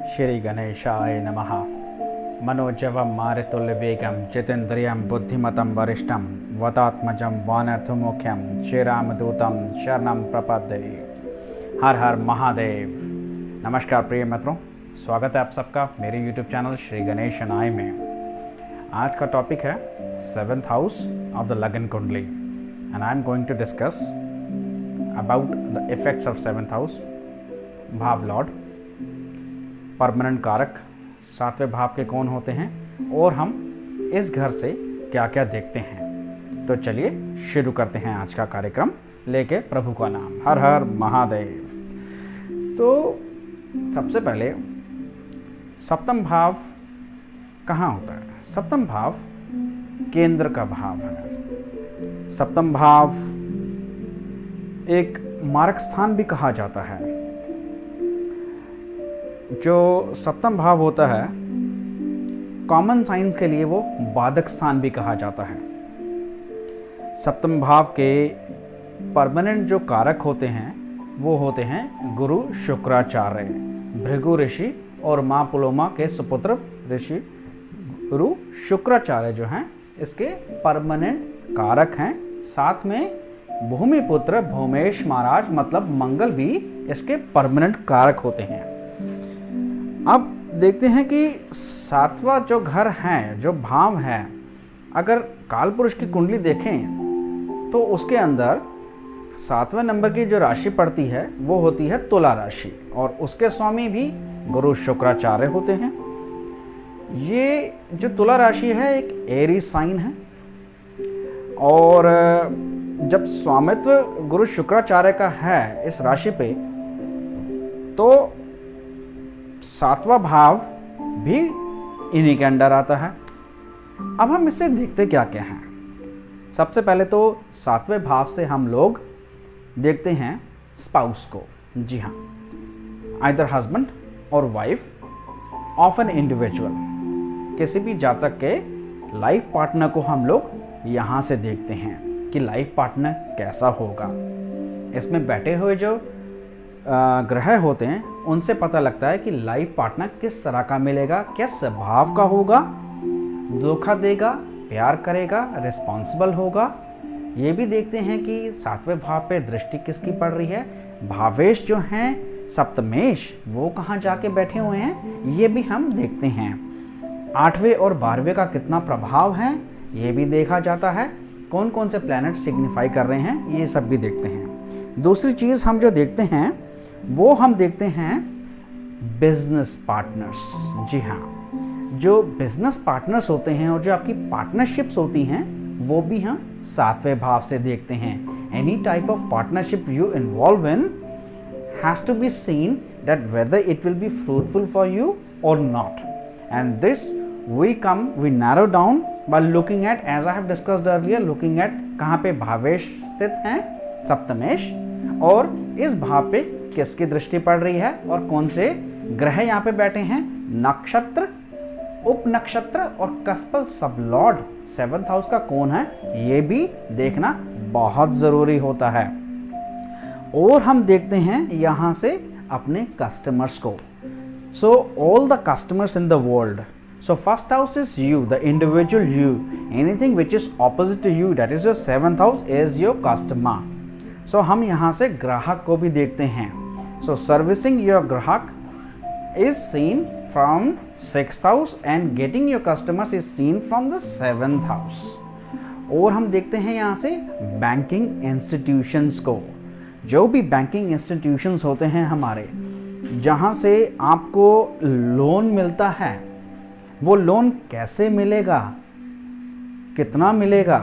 श्री गणेशाय नमः। मनोजवं मारुतुल्यवेगं जितेन्द्रियं बुद्धिमतं वरिष्ठं वदात्मजं वानरथमुख्यं श्रीरामदूतं शरणं प्रपद्ये। हर हर महादेव। नमस्कार प्रिय मित्रों, स्वागत है आप सबका मेरे YouTube चैनल श्री गणेश नाय में। आज का टॉपिक है 7th house of the lagan kundli and I am going to discuss about the effects of 7th house. भाव लॉर्ड, परमानेंट कारक 7वें भाव के कौन होते हैं और हम इस घर से क्या क्या देखते हैं। तो चलिए शुरू करते हैं आज का कार्यक्रम लेके प्रभु का नाम। हर हर महादेव। तो सबसे पहले सप्तम भाव कहाँ होता है? सप्तम भाव केंद्र का भाव है। सप्तम भाव एक मार्ग स्थान भी कहा जाता है। जो सप्तम भाव होता है कॉमन साइंस के लिए वो बाधक स्थान भी कहा जाता है। सप्तम भाव के परमानेंट जो कारक होते हैं वो होते हैं गुरु शुक्राचार्य, भृगु ऋषि और माँ पुलोमा के सुपुत्र ऋषि गुरु शुक्राचार्य जो हैं इसके परमानेंट कारक हैं। साथ में भूमिपुत्र भूमेश महाराज मतलब मंगल भी इसके परमानेंट कारक होते हैं। अब देखते हैं कि 7वां जो घर है, जो भाव है, अगर काल पुरुष की कुंडली देखें तो उसके अंदर 7वें नंबर की जो राशि पड़ती है वो होती है तुला राशि और उसके स्वामी भी गुरु शुक्राचार्य होते हैं। ये जो तुला राशि है एक एरी साइन है और जब स्वामित्व गुरु शुक्राचार्य का है इस राशि पे तो 7वां भाव भी इन्हीं के अंडर आता है। अब हम इससे देखते क्या क्या हैं। सबसे पहले तो 7वें भाव से हम लोग देखते हैं स्पाउस को। जी हाँ, आइदर हस्बैंड और वाइफ ऑफ एन इंडिविजुअल, किसी भी जातक के लाइफ पार्टनर को हम लोग यहाँ से देखते हैं कि लाइफ पार्टनर कैसा होगा। इसमें बैठे हुए जो ग्रह होते हैं उनसे पता लगता है कि लाइफ पार्टनर किस तरह का मिलेगा, किस स्वभाव का होगा, धोखा देगा, प्यार करेगा, रिस्पॉन्सिबल होगा। ये भी देखते हैं कि 7वें भाव पे दृष्टि किसकी पड़ रही है। भावेश जो हैं सप्तमेश वो कहाँ जाके बैठे हुए हैं ये भी हम देखते हैं। 8वें और 12वें का कितना प्रभाव है ये भी देखा जाता है। कौन कौन से प्लैनेट सिग्निफाई कर रहे हैं ये सब भी देखते हैं। दूसरी चीज़ हम जो देखते हैं वो हम देखते हैं बिजनेस पार्टनर्स। जी हाँ, जो बिजनेस पार्टनर्स होते हैं और जो आपकी पार्टनरशिप्स होती हैं वो भी हम 7वें भाव से देखते हैं। Any type of partnership you involve in has to be seen that whether it will be fruitful for you और not, and this we narrow down by looking at, as I have discussed earlier, looking at कहाँ पे भावेश स्थित हैं सप्तमेश और इस भाव पे किसकी दृष्टि पड़ रही है और कौन से ग्रह यहाँ पे बैठे हैं, नक्षत्र, उप नक्षत्र और कस्पर सब लॉर्ड 7th हाउस का कौन है ये भी देखना बहुत जरूरी होता है। और हम देखते हैं यहाँ से अपने कस्टमर्स को। So all the customers in the world. So first house is you, the individual you. Anything which is opposite to you, that is your 7th house, is your customer. So हम यहाँ से ग्राहक को भी देखते हैं। So servicing your ग्राहक is seen from 6th house and getting your customers is seen from the 7th house. और हम देखते हैं यहाँ से बैंकिंग इंस्टीट्यूशंस को। जो भी बैंकिंग इंस्टीट्यूशंस होते हैं हमारे, जहाँ से आपको लोन मिलता है, वो लोन कैसे मिलेगा, कितना मिलेगा,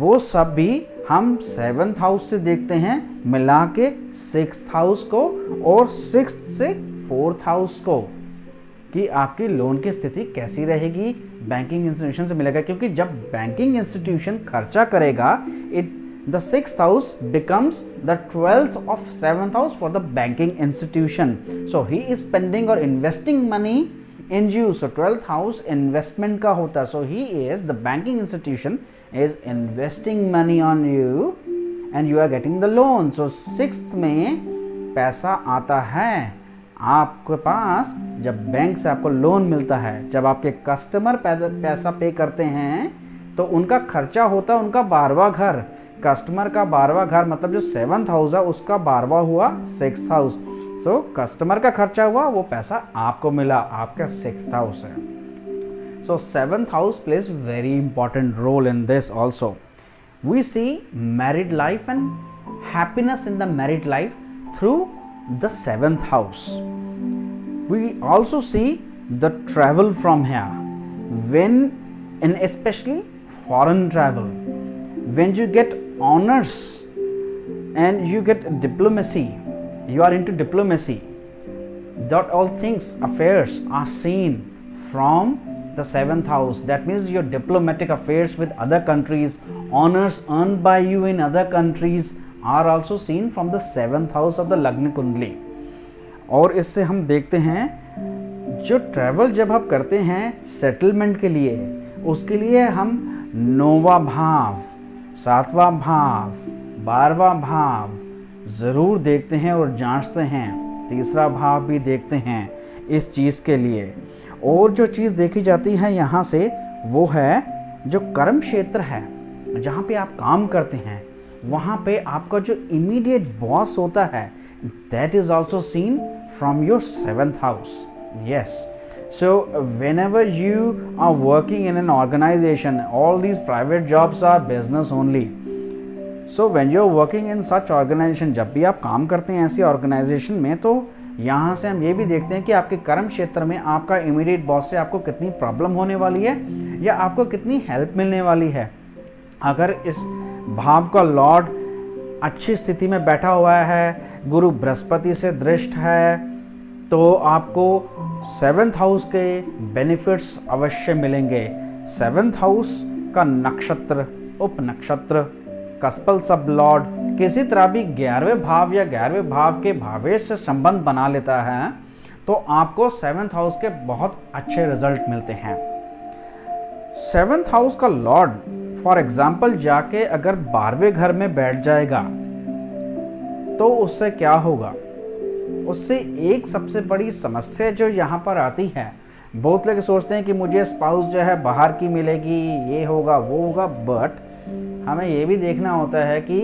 वो सब भी हम 7th हाउस से देखते हैं मिला के 6th हाउस को और 6th से 4th हाउस को कि आपकी लोन की स्थिति कैसी रहेगी, बैंकिंग इंस्टीट्यूशन से मिलेगा। क्योंकि जब बैंकिंग इंस्टीट्यूशन खर्चा करेगा the 6th house becomes the 12th of 7th house for the banking institution. So he is spending or investing money in you. So 12th house investment का होता है. So he is, the banking institution is investing money on you and you are getting the loan. So 6th में पैसा आता है आपके पास जब bank से आपको लोन मिलता है, जब आपके कस्टमर पैसा पे करते हैं तो उनका खर्चा होता है उनका 12वां घर। कस्टमर का 12वां घर मतलब जो 7th हाउस है उसका 12वां हुआ 6th हाउस। सो कस्टमर का खर्चा हुआ, वो पैसा आपको मिला, आपका 6th हाउस है। So 7th house plays very important role in this also. We see married life and happiness in the married life through the 7th house. We also see the travel from here, when, and especially foreign travel, when you get honors and you get diplomacy, you are into diplomacy, that all things, affairs are seen from the 7th house. That means your diplomatic affairs with other countries, honors earned by you in other countries are also seen from the 7th house of the लग्न कुंडली। और इससे हम देखते हैं जो travel जब आप करते हैं सेटलमेंट के लिए, उसके लिए हम 9वां भाव, 7वां भाव, 12वां भाव ज़रूर देखते हैं और जांचते हैं। 3रा भाव भी देखते हैं इस चीज़ के लिए। और जो चीज़ देखी जाती है यहाँ से वो है जो कर्म क्षेत्र है, जहाँ पे आप काम करते हैं, वहाँ पे आपका जो इमीडिएट बॉस होता है, that is also seen from your 7th house. Yes, so whenever you are working in an organisation, all these private jobs are business only. So when you are working in such organisation, जब भी आप काम करते हैं ऐसी organisation में, तो यहाँ से हम ये भी देखते हैं कि आपके कर्म क्षेत्र में आपका इमीडिएट बॉस से आपको कितनी प्रॉब्लम होने वाली है या आपको कितनी हेल्प मिलने वाली है। अगर इस भाव का लॉर्ड अच्छी स्थिति में बैठा हुआ है, गुरु बृहस्पति से दृष्ट है, तो आपको 7th हाउस के बेनिफिट्स अवश्य मिलेंगे। 7th हाउस का नक्षत्र, उप नक्षत्र, कस्पल सब लॉर्ड किसी तरह भी 11वें भाव या 11वें भाव के भावेश से संबंध बना लेता है तो आपको 7th हाउस के बहुत अच्छे रिजल्ट मिलते हैं। 7th हाउस का लॉर्ड फॉर एग्जाम्पल जाके अगर 12वें घर में बैठ जाएगा तो उससे क्या होगा? उससे एक सबसे बड़ी समस्या जो यहाँ पर आती है, बहुत लोग सोचते हैं कि मुझे स्पाउस जो है बाहर की मिलेगी, ये होगा वो होगा, बट हमें ये भी देखना होता है कि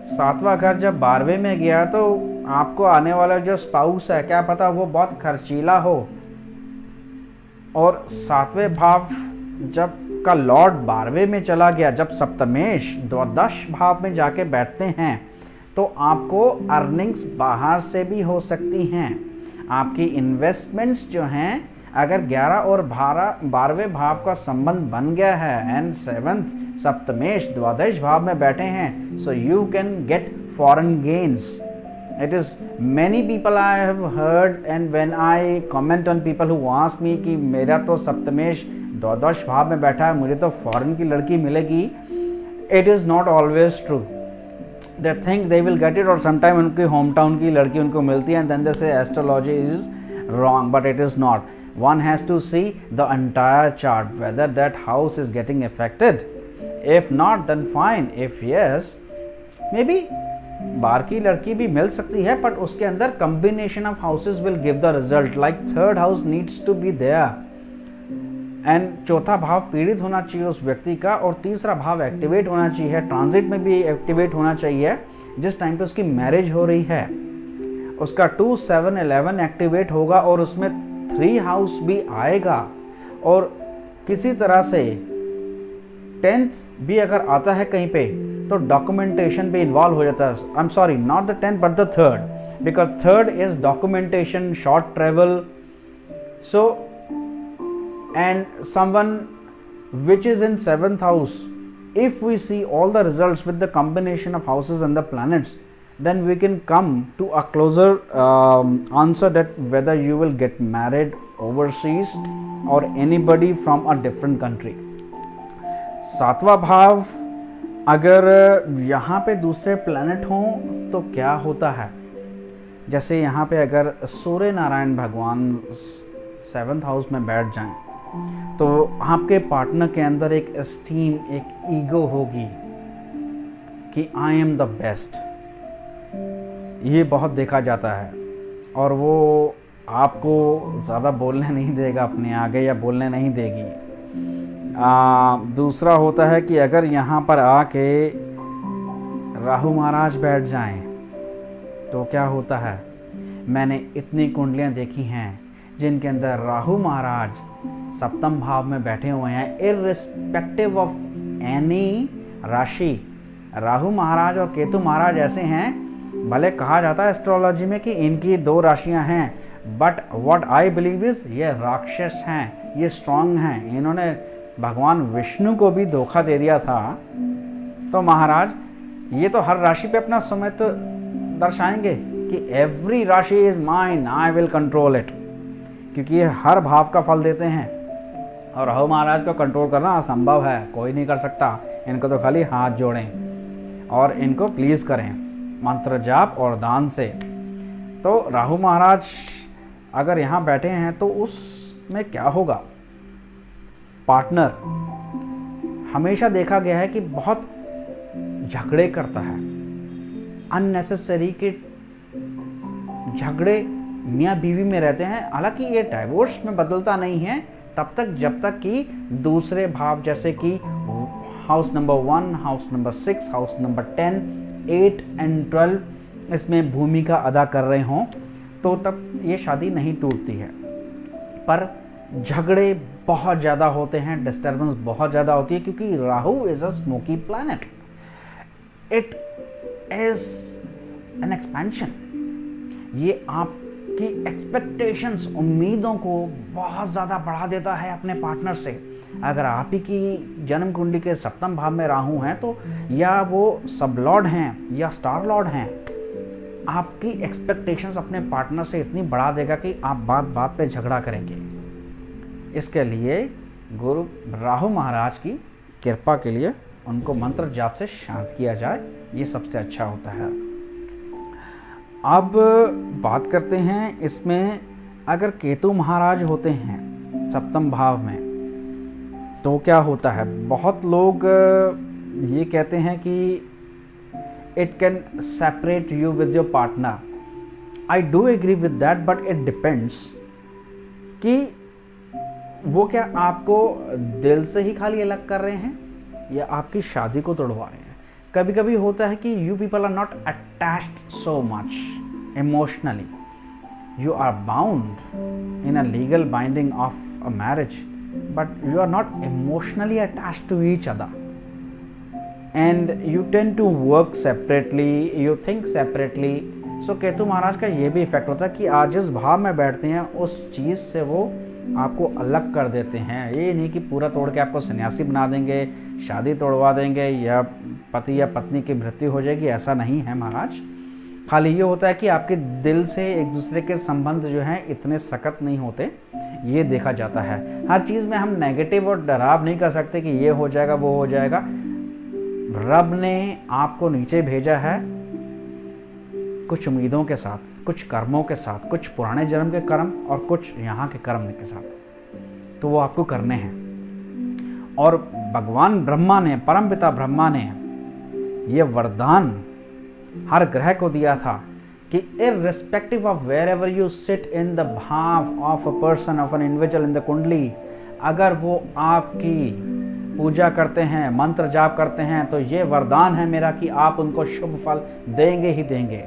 7वां घर जब 12वें में गया तो आपको आने वाला जो स्पाउस है, क्या पता वो बहुत खर्चीला हो। और 7वें भाव जब का लॉर्ड 12वें में चला गया, जब सप्तमेश द्वादश भाव में जाके बैठते हैं तो आपको अर्निंग्स बाहर से भी हो सकती हैं। आपकी इन्वेस्टमेंट्स जो हैं, अगर 11 और 12वें भाव का संबंध बन गया है एंड 7th सप्तमेश द्वादश भाव में बैठे हैं, so you can get foreign gains. It is many people I have heard and when I comment on people who ask me कि मेरा तो सप्तमेश द्वादश भाव में बैठा है, मुझे तो फॉरेन की लड़की मिलेगी, it is not always true. They think they will get it or sometime उनके होम टाउन की लड़की उनको मिलती है and then they say astrology is wrong, but it is not. One has to see the entire chart whether that house is getting affected. If not, then fine. If yes, maybe बाहर की लड़की भी मिल सकती है, but उसके अंदर combination of houses will give the result. Like 3rd house needs to be there and 4था भाव पीड़ित होना चाहिए उस व्यक्ति का, और 3रा भाव एक्टिवेट होना चाहिए, ट्रांजिट में भी एक्टिवेट होना चाहिए जिस टाइम पे उसकी मैरिज हो रही है। उसका 2, 7, 11 एक्टिवेट होगा और उसमें 3 हाउस भी आएगा, और किसी तरह से 10th भी अगर आता है कहीं पे तो डॉक्यूमेंटेशन पे इन्वॉल्व हो जाता है। I am sorry, not the 10th but the 3rd, because 3rd is documentation, short travel. So and someone which is in 7th house, if we see all the results with the combination of houses and the planets, then we can come to a closer answer that whether you will get married overseas or anybody from a different country. 7वां भाव अगर यहाँ पे दूसरे planet हों तो क्या होता है? जैसे यहाँ पे अगर सूर्य नारायण भगवान 7th हाउस में बैठ जाएं तो आपके पार्टनर के अंदर एक एस्टीम, एक ईगो होगी कि आई एम द बेस्ट। ये बहुत देखा जाता है। और वो आपको ज़्यादा बोलने नहीं देगा अपने आगे, या बोलने नहीं देगी। दूसरा होता है कि अगर यहाँ पर आके राहु महाराज बैठ जाएं तो क्या होता है, मैंने इतनी कुंडलियाँ देखी हैं जिनके अंदर राहु महाराज सप्तम भाव में बैठे हुए हैं, इर्रिस्पेक्टिव ऑफ एनी राशि। राहु महाराज और केतु महाराज ऐसे हैं, भले कहा जाता है एस्ट्रोलॉजी में कि इनकी 2 राशियां हैं, but what I believe is ये राक्षस हैं, ये स्ट्रांग हैं। इन्होंने भगवान विष्णु को भी धोखा दे दिया था। तो महाराज ये तो हर राशि पे अपना समय तो दर्शाएंगे कि एवरी राशि is mine, I will control it, क्योंकि ये हर भाव का फल देते हैं। और राहु महाराज को कंट्रोल करना असंभव है, कोई नहीं कर सकता। इनको तो खाली हाथ जोड़ें और इनको प्लीज करें मंत्र जाप और दान से। तो राहु महाराज अगर यहाँ बैठे हैं तो उसमें क्या होगा, पार्टनर हमेशा देखा गया है कि बहुत झगड़े करता है, अननेसेसरी के झगड़े मियाँ बीवी में रहते हैं। हालांकि ये डाइवोर्स में बदलता नहीं है तब तक जब तक कि दूसरे भाव जैसे कि house number 1, house number 6, house number 10, 8 and 12 इसमें भूमिका अदा कर रहे हों, तो तब ये शादी नहीं टूटती है। पर झगड़े बहुत ज़्यादा होते हैं, डिस्टर्बेंस बहुत ज़्यादा होती है, क्योंकि Rahu is a smoky planet, it is an expansion. ये आपकी एक्सपेक्टेशंस, उम्मीदों को बहुत ज़्यादा बढ़ा देता है अपने पार्टनर से। अगर आप ही की जन्म कुंडली के सप्तम भाव में राहु हैं तो या वो सब लॉर्ड हैं या स्टार लॉर्ड हैं, आपकी एक्सपेक्टेशंस अपने पार्टनर से इतनी बढ़ा देगा कि आप बात बात पे झगड़ा करेंगे। इसके लिए गुरु राहु महाराज की कृपा के लिए उनको मंत्र जाप से शांत किया जाए, ये सबसे अच्छा होता है। अब बात करते हैं इसमें, अगर केतु महाराज होते हैं सप्तम भाव में तो क्या होता है। बहुत लोग ये कहते हैं कि it can separate you with your partner. I do agree with that, but it depends कि वो क्या आपको दिल से ही खाली अलग कर रहे हैं या आपकी शादी को तोड़वा रहे हैं। कभी कभी होता है कि you people are not attached so much emotionally, you are bound in a legal binding of a marriage, but you are not emotionally attached to each other and you tend to work separately, you think separately. So Ketu महाराज का ये भी effect होता है कि आज जिस भाव में बैठते हैं उस चीज़ से वो आपको अलग कर देते हैं। ये नहीं कि पूरा तोड़ के आपको सन्यासी बना देंगे, शादी तोड़वा देंगे या पति या पत्नी की मृत्यु हो जाएगी, ऐसा नहीं है महाराज। खाली ये होता है कि आपके दिल से एक दूसरे के संबंध जो हैं इतने सख्त नहीं होते, ये देखा जाता है। हर चीज़ में हम नेगेटिव और डराव नहीं कर सकते कि ये हो जाएगा वो हो जाएगा। रब ने आपको नीचे भेजा है कुछ उम्मीदों के साथ, कुछ कर्मों के साथ, कुछ पुराने जन्म के कर्म और कुछ यहाँ के कर्म के साथ, तो वो आपको करने हैं। और भगवान ब्रह्मा ने, परमपिता ब्रह्मा ने ये वरदान हर ग्रह को दिया था कि irrespective of wherever you sit in the भाव of a person, of an individual in the कुंडली, अगर वो आपकी पूजा करते हैं, मंत्र जाप करते हैं, तो ये वरदान है मेरा कि आप उनको शुभ फल देंगे ही देंगे।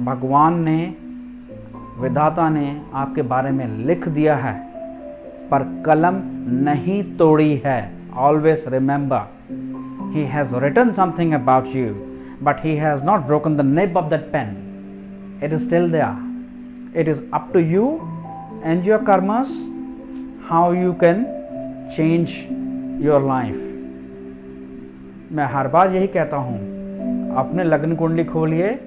भगवान ने, विधाता ने आपके बारे में लिख दिया है, पर कलम नहीं तोड़ी है। Always remember, he has written something about you, but he has not broken the nib of that pen. It is still there. It is up to you and your karmas how you can change your life. मैं हर बार यही कहता हूँ, अपने लग्न कुंडली खोलिए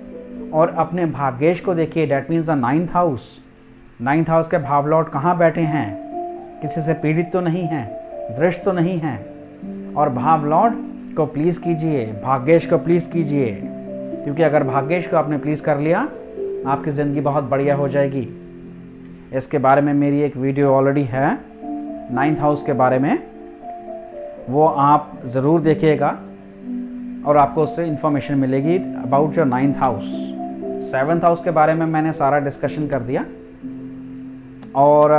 और अपने भाग्येश को देखिए। That means the 9th house. 9th house के भाव लॉर्ड कहाँ बैठे हैं, किसी से पीड़ित तो नहीं हैं, दृष्ट तो नहीं हैं। और भाव लॉर्ड को प्लीज़ कीजिए, भाग्येश को प्लीज़ कीजिए, क्योंकि अगर भाग्येश को आपने प्लीज़ कर लिया आपकी ज़िंदगी बहुत बढ़िया हो जाएगी। इसके बारे में मेरी एक वीडियो ऑलरेडी है 9th हाउस के बारे में, वो आप ज़रूर देखिएगा और आपको उससे इन्फॉर्मेशन मिलेगी about your 9th house. 7th house के बारे में मैंने सारा डिस्कशन कर दिया, और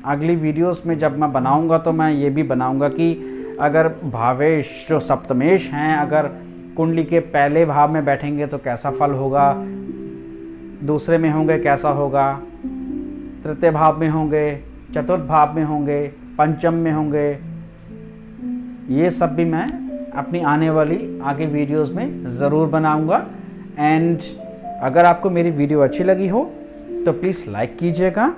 अगली वीडियोस में जब मैं बनाऊंगा तो मैं ये भी बनाऊंगा कि अगर भावेश जो सप्तमेश हैं अगर कुंडली के पहले भाव में बैठेंगे तो कैसा फल होगा, दूसरे में होंगे कैसा होगा, तृतीय भाव में होंगे, चतुर्थ भाव में होंगे, पंचम में होंगे, ये सब भी मैं अपनी आने वाली आगे वीडियोस में ज़रूर बनाऊंगा। एंड अगर आपको मेरी वीडियो अच्छी लगी हो तो प्लीज़ लाइक कीजिएगा,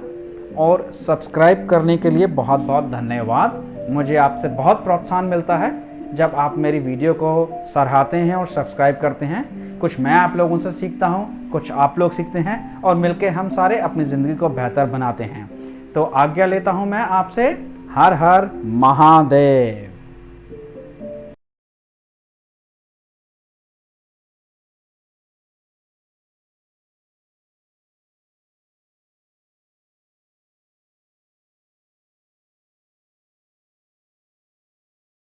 और सब्सक्राइब करने के लिए बहुत बहुत धन्यवाद। मुझे आपसे बहुत प्रोत्साहन मिलता है जब आप मेरी वीडियो को सराहते हैं और सब्सक्राइब करते हैं। कुछ मैं आप लोगों से सीखता हूँ, कुछ आप लोग सीखते हैं, और मिलकर हम सारे अपनी ज़िंदगी को बेहतर बनाते हैं। तो आज्ञा लेता हूँ मैं आपसे। हर हर महादेव।